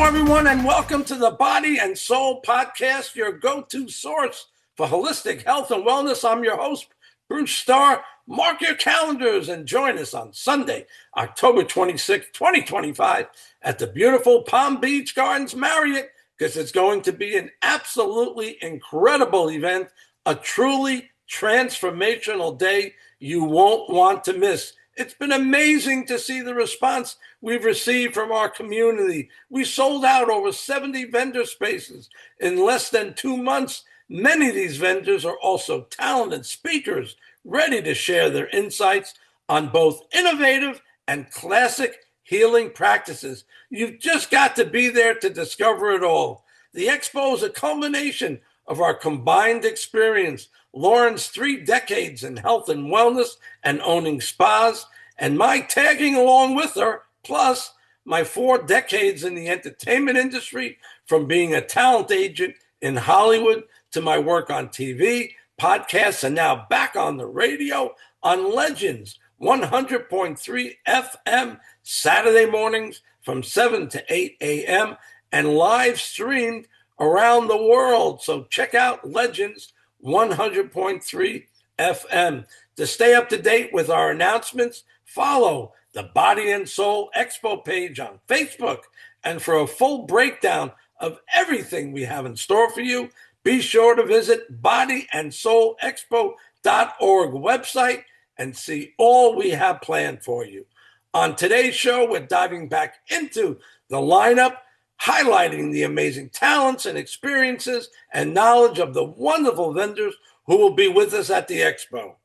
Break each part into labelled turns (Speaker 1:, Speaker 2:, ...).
Speaker 1: everyone, and welcome to the Body and Soul Podcast, your go-to source for holistic health and wellness. I'm your host, Bruce Starr. Mark your calendars and join us on Sunday, October 26, 2025, at the beautiful Palm Beach Gardens Marriott, because it's going to be an absolutely incredible event, a truly transformational day you won't want to miss. It's been amazing to see the response we've received from our community. We sold out over 70 vendor spaces in less than 2 months. Many of these vendors are also talented speakers ready to share their insights on both innovative and classic healing practices. You've just got to be there to discover it all. The Expo is a culmination of our combined experience. Lauren's 3 decades in health and wellness and owning spas, and my tagging along with her, plus my 4 decades in the entertainment industry, from being a talent agent in Hollywood to my work on TV, podcasts, and now back on the radio on Legends 100.3 FM Saturday mornings from 7 to 8 a.m. and live streamed around the world. So check out Legends 100.3 FM. To stay up to date with our announcements, follow the Body and Soul Expo page on Facebook. And for a full breakdown of everything we have in store for you, be sure to visit bodyandsoulexpo.org website and see all we have planned for you. On today's show, we're diving back into the lineup, highlighting the amazing talents and experiences and knowledge of the wonderful vendors who will be with us at the Expo.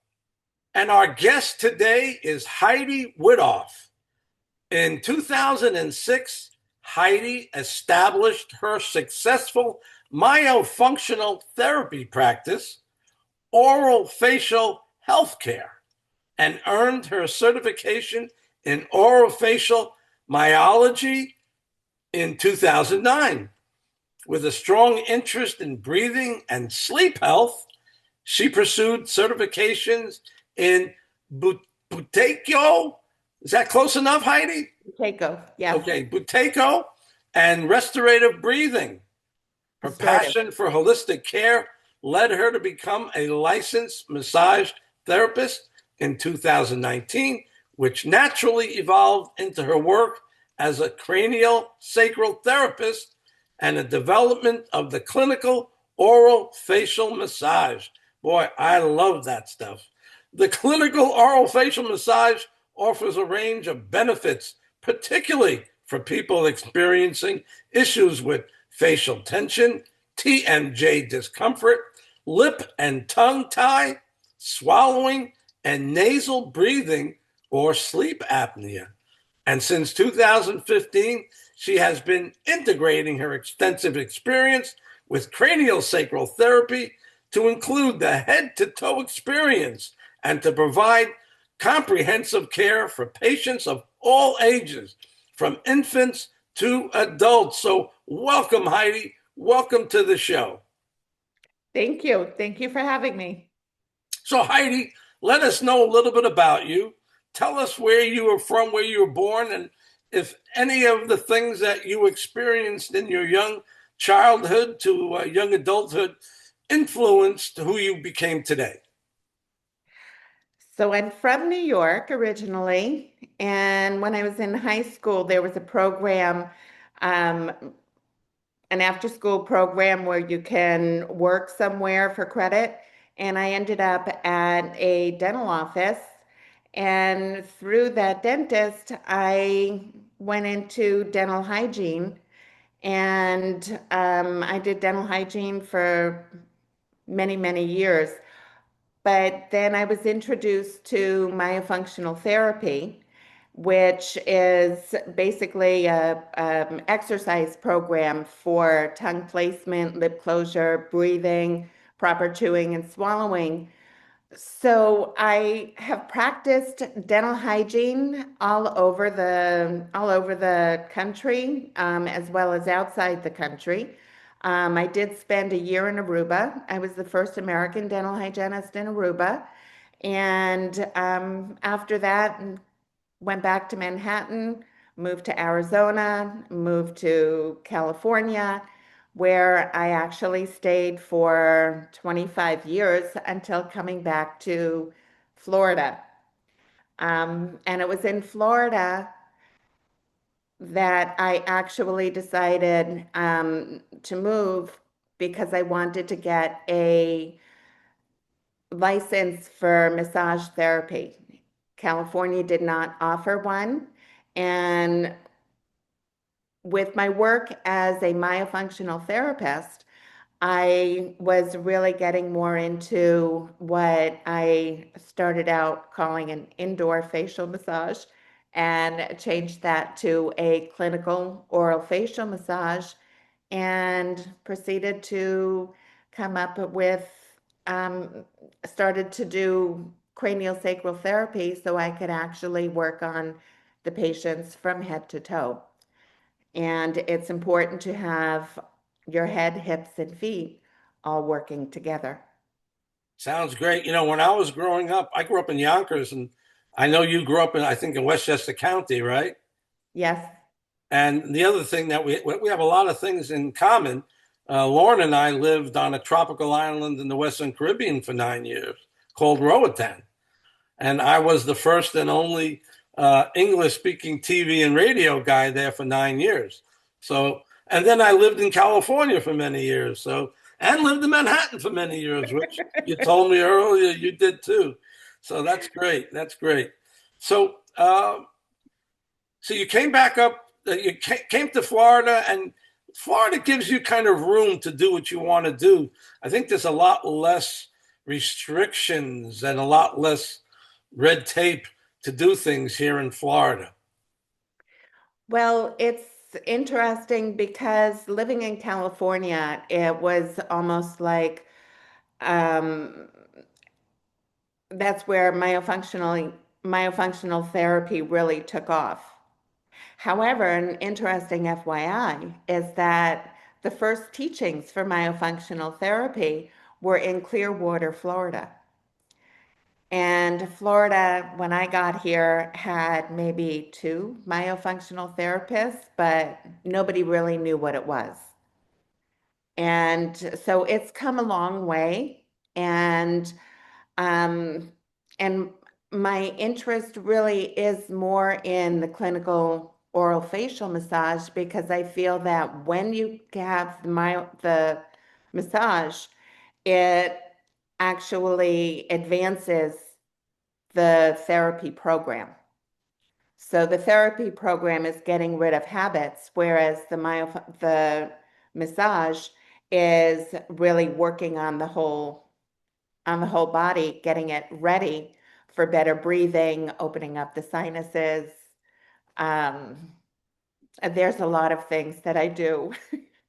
Speaker 1: And our guest today is HEIDE WIDOFF. In 2006, HEIDE established her successful myofunctional therapy practice, oral facial healthcare, and earned her certification in orofacial myology in 2009. With a strong interest in breathing and sleep health, she pursued certifications in Buteyko. Is that close enough, Heidi?
Speaker 2: Buteyko, yeah.
Speaker 1: Okay, Buteyko and restorative breathing. Her passion for holistic care led her to become a licensed massage therapist in 2019, which naturally evolved into her work as a cranial sacral therapist and the development of the clinical oral facial massage. Boy, I love that stuff. The clinical oral facial massage offers a range of benefits, particularly for people experiencing issues with facial tension, TMJ discomfort, lip and tongue tie, swallowing, and nasal breathing or sleep apnea. And since 2015, she has been integrating her extensive experience with cranial sacral therapy to include the head-to-toe experience and to provide comprehensive care for patients of all ages, from infants to adults. So welcome, Heidi. Welcome to the show.
Speaker 2: Thank you. Thank you for having me.
Speaker 1: So Heidi, let us know a little bit about you. Tell us where you were from, where you were born, and if any of the things that you experienced in your young childhood to young adulthood influenced who you became today.
Speaker 2: So I'm from New York originally, and when I was in high school, there was a program, an after-school program where you can work somewhere for credit, and I ended up at a dental office, and through that dentist, I went into dental hygiene, and I did dental hygiene for many, many years. But then I was introduced to myofunctional therapy, which is basically a exercise program for tongue placement, lip closure, breathing, proper chewing and swallowing. So I have practiced dental hygiene all over the country, as well as outside the country. I did spend a year in Aruba. I was the first American dental hygienist in Aruba. And after that, went back to Manhattan, moved to Arizona, moved to California, where I actually stayed for 25 years until coming back to Florida. And it was in Florida that I actually decided to move because I wanted to get a license for massage therapy. California did not offer one. And with my work as a myofunctional therapist, I was really getting more into what I started out calling an indoor facial massage and changed that to a clinical oral facial massage and proceeded to come up with, um, started to do cranial sacral therapy so I could actually work on the patients from head to toe. And it's important to have your head, hips, and feet all working together.
Speaker 1: Sounds great. When I was growing up, I grew up in Yonkers, and I know you grew up I think, in Westchester County, right?
Speaker 2: Yes.
Speaker 1: And the other thing that we have a lot of things in common. Lauren and I lived on a tropical island in the Western Caribbean for 9 years called Roatan. And I was the first and only English speaking TV and radio guy there for 9 years. So, and then I lived in California for many years. So, and lived in Manhattan for many years, which you told me earlier you did too. So that's great. That's great. So, so you came back up, you came to Florida, and Florida gives you kind of room to do what you want to do. I think there's a lot less restrictions and a lot less red tape to do things here in Florida.
Speaker 2: Well, it's interesting because living in California, it was almost like um, that's where myofunctional therapy really took off. However, an interesting FYI is that the first teachings for myofunctional therapy were in Clearwater, Florida. And Florida, when I got here, had maybe two myofunctional therapists, but nobody really knew what it was. And so it's come a long way. Um, and my interest really is more in the clinical oral facial massage because I feel that when you have the massage, it actually advances the therapy program. So the therapy program is getting rid of habits, whereas the massage is really working on the whole body, getting it ready for better breathing, opening up the sinuses. Um, there's a lot of things that I do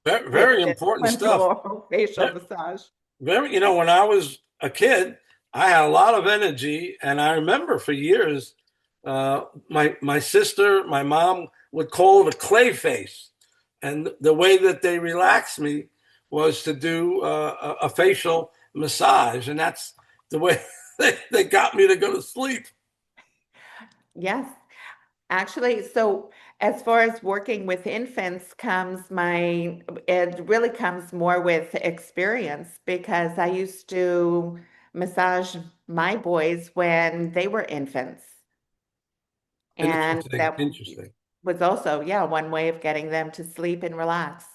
Speaker 1: Very,
Speaker 2: with
Speaker 1: very
Speaker 2: this
Speaker 1: important stuff.
Speaker 2: clinical facial massage.
Speaker 1: Very, when I was a kid, I had a lot of energy, and I remember for years, my sister, my mom would call it a clay face, and the way that they relaxed me was to do a facial massage, and that's the way they got me to go to sleep.
Speaker 2: Yes, actually, so as far as working with infants it really comes more with experience because I used to massage my boys when they were infants. And
Speaker 1: Interesting,
Speaker 2: that
Speaker 1: interesting.
Speaker 2: was also, yeah, one way of getting them to sleep and relax.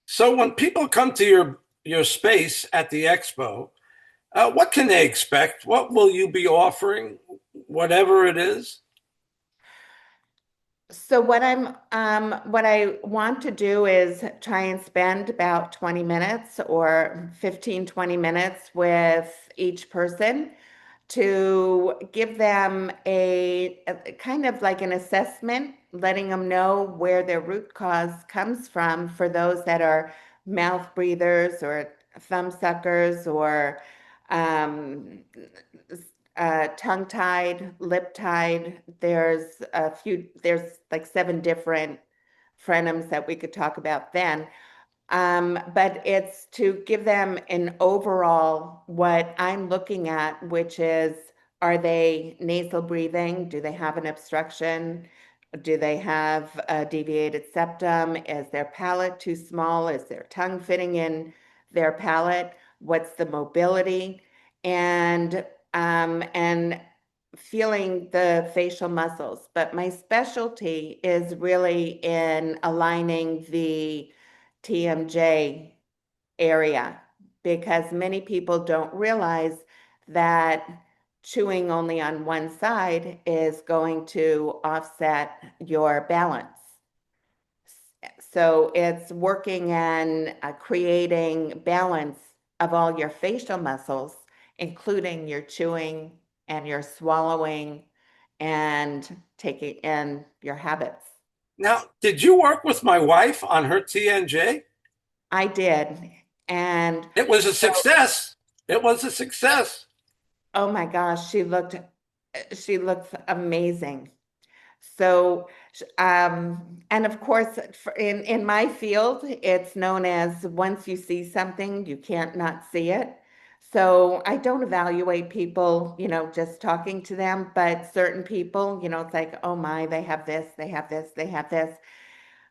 Speaker 1: So when people come to your space at the expo, what can they expect? What will you be offering, whatever it is?
Speaker 2: So what I want to do is try and spend about 20 minutes or 15, 20 minutes with each person to give them a kind of like an assessment, letting them know where their root cause comes from for those that are mouth breathers or thumb suckers or um, tongue-tied, lip-tied. There's like 7 different phrenums that we could talk about then. But it's to give them an overall what I'm looking at, which is, are they nasal breathing? Do they have an obstruction? Do they have a deviated septum? Is their palate too small? Is their tongue fitting in their palate? What's the mobility? And feeling the facial muscles. But my specialty is really in aligning the TMJ area because many people don't realize that chewing only on one side is going to offset your balance. So it's working and creating balance of all your facial muscles, including your chewing and your swallowing and taking and your habits.
Speaker 1: Now, did you work with my wife on her TNJ?
Speaker 2: I did. And
Speaker 1: It was a
Speaker 2: so,
Speaker 1: success. It was a success.
Speaker 2: oh my gosh, she looked amazing. So, and of course, in my field, it's known as once you see something, you can't not see it. So I don't evaluate people, just talking to them, but certain people, it's like, oh my, they have this, they have this, they have this.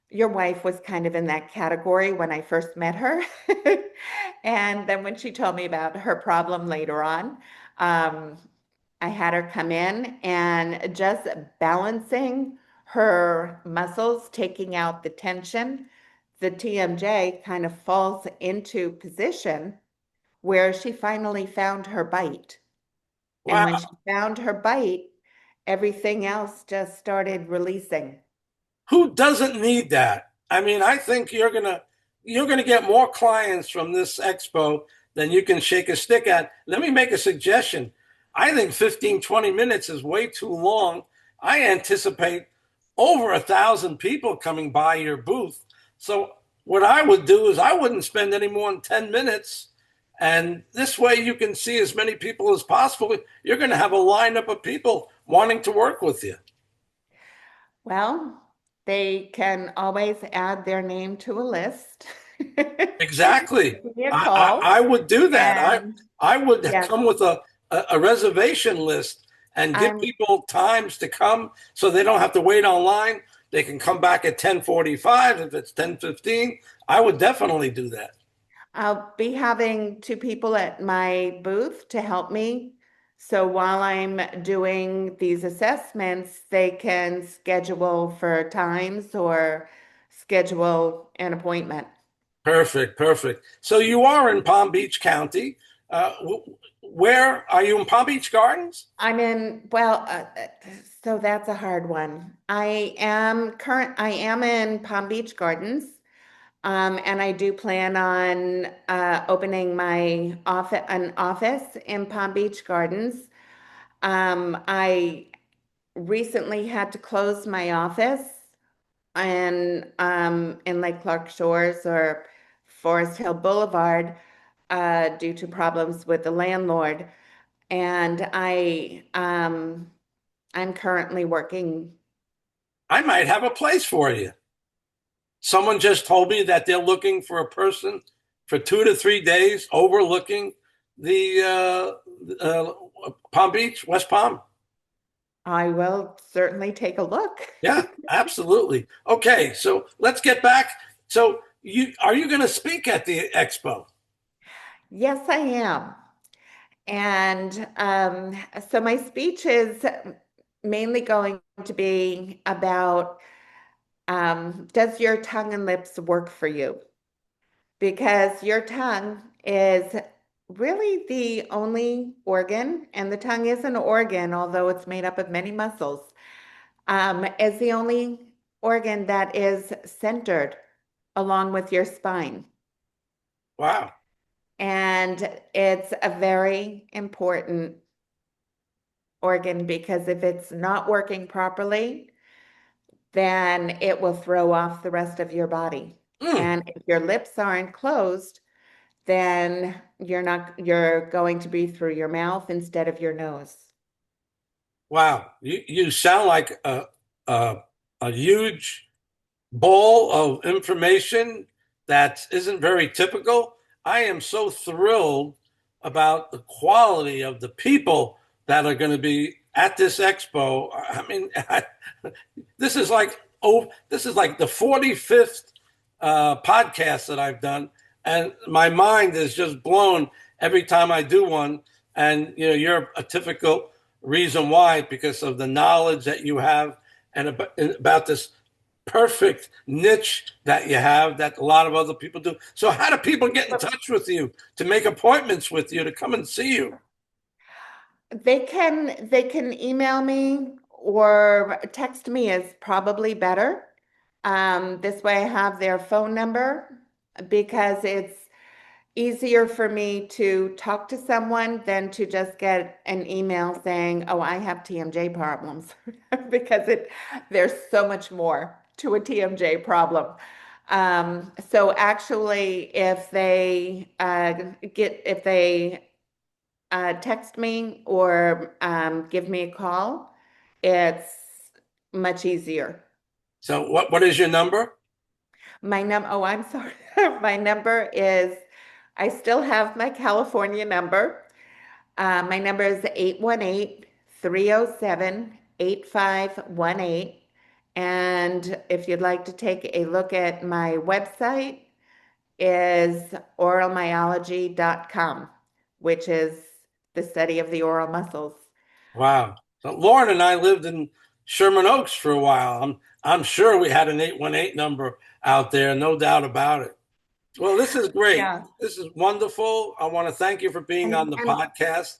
Speaker 2: Your wife was kind of in that category when I first met her. And then when she told me about her problem later on, um, I had her come in and just balancing her muscles, taking out the tension. The TMJ kind of falls into position where she finally found her bite. And when she
Speaker 1: Wow.
Speaker 2: found her bite, everything else just started releasing.
Speaker 1: Who doesn't need that? I mean, I think you're gonna get more clients from this expo than you can shake a stick at. Let me make a suggestion. I think 15, 20 minutes is way too long. I anticipate over 1,000 people coming by your booth. So what I would do is I wouldn't spend any more than 10 minutes. And this way you can see as many people as possible. You're going to have a lineup of people wanting to work with you.
Speaker 2: Well, they can always add their name to a list.
Speaker 1: Exactly.
Speaker 2: Give me a
Speaker 1: I
Speaker 2: call.
Speaker 1: would do that.
Speaker 2: And
Speaker 1: I would
Speaker 2: yes,
Speaker 1: come with a reservation list and give
Speaker 2: I'm
Speaker 1: people times to come so they don't have to wait online. They can come back at 10:45 if it's 10:15. I would definitely do that.
Speaker 2: I'll be having two people at my booth to help me. So while I'm doing these assessments, they can schedule for times or schedule an appointment.
Speaker 1: Perfect, perfect. So you are in Palm Beach County. Where are you in Palm Beach Gardens?
Speaker 2: So that's a hard one. I am in Palm Beach Gardens. And I do plan on opening an office in Palm Beach Gardens. I recently had to close my office in Lake Clark Shores or Forest Hill Boulevard due to problems with the landlord. And I'm currently working.
Speaker 1: I might have a place for you. Someone just told me that they're looking for a person for 2 to 3 days overlooking the Palm Beach, West Palm.
Speaker 2: I will certainly take a look.
Speaker 1: Yeah, absolutely. Okay, so let's get back. So you are you going to speak at the expo?
Speaker 2: Yes, I am. And so my speech is mainly going to be about does your tongue and lips work for you? Because your tongue is really the only organ, and the tongue is an organ, although it's made up of many muscles, is the only organ that is centered along with your spine.
Speaker 1: Wow.
Speaker 2: And it's a very important organ because if it's not working properly, then it will throw off the rest of your body.
Speaker 1: Mm,
Speaker 2: And if your lips aren't closed, then you're going to be through your mouth instead of your nose.
Speaker 1: wow. You sound like a a huge bowl of information that isn't very typical. I am so thrilled about the quality of the people that are going to be at this expo. I mean, this is like this is like the 45th podcast that I've done, and my mind is just blown every time I do one. And you're a typical reason why, because of the knowledge that you have and about this perfect niche that you have that a lot of other people do. So how do people get in touch with you to make appointments with you to come and see you?
Speaker 2: They can email me or text me is probably better. This way I have their phone number because it's easier for me to talk to someone than to just get an email saying, "Oh, I have TMJ problems," because there's so much more to a TMJ problem. So actually, if they text me or give me a call, it's much easier.
Speaker 1: So what is your number?
Speaker 2: Oh, I'm sorry. My number is, I still have my California number. My number is 818-307-8518. And if you'd like to take a look at my website, is oralmyology.com, which is the study of the oral muscles.
Speaker 1: Wow. So Lauren and I lived in Sherman Oaks for a while. I'm sure we had an 818 number out there, no doubt about it. Well, this is great.
Speaker 2: Yeah.
Speaker 1: This is wonderful. I want to thank you for being on
Speaker 2: And,
Speaker 1: the
Speaker 2: and
Speaker 1: podcast.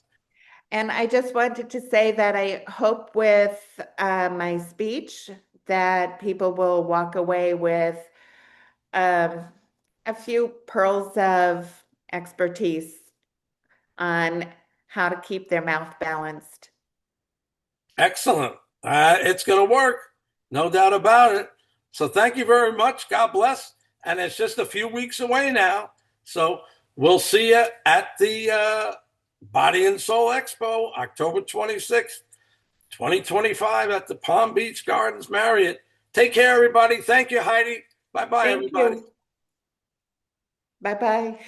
Speaker 2: And I just wanted to say that I hope with my speech that people will walk away with um, a few pearls of expertise on how to keep their mouth balanced.
Speaker 1: Excellent. It's going to work. No doubt about it. So thank you very much. God bless. And it's just a few weeks away now. So we'll see you at the Body and Soul Expo, October 26th, 2025 at the Palm Beach Gardens Marriott. Take care, everybody. Thank you, Heidi. Bye-bye,
Speaker 2: Thank
Speaker 1: everybody.
Speaker 2: you. Bye-bye.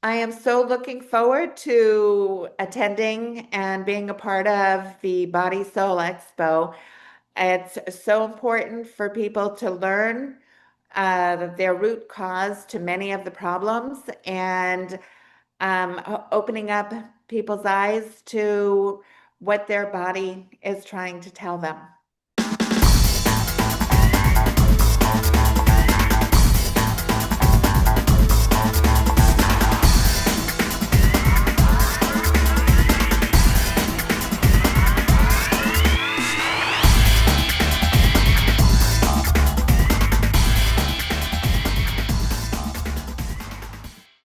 Speaker 2: I am so looking forward to attending and being a part of the Body Soul Expo. It's so important for people to learn their root cause to many of the problems and opening up people's eyes to what their body is trying to tell them.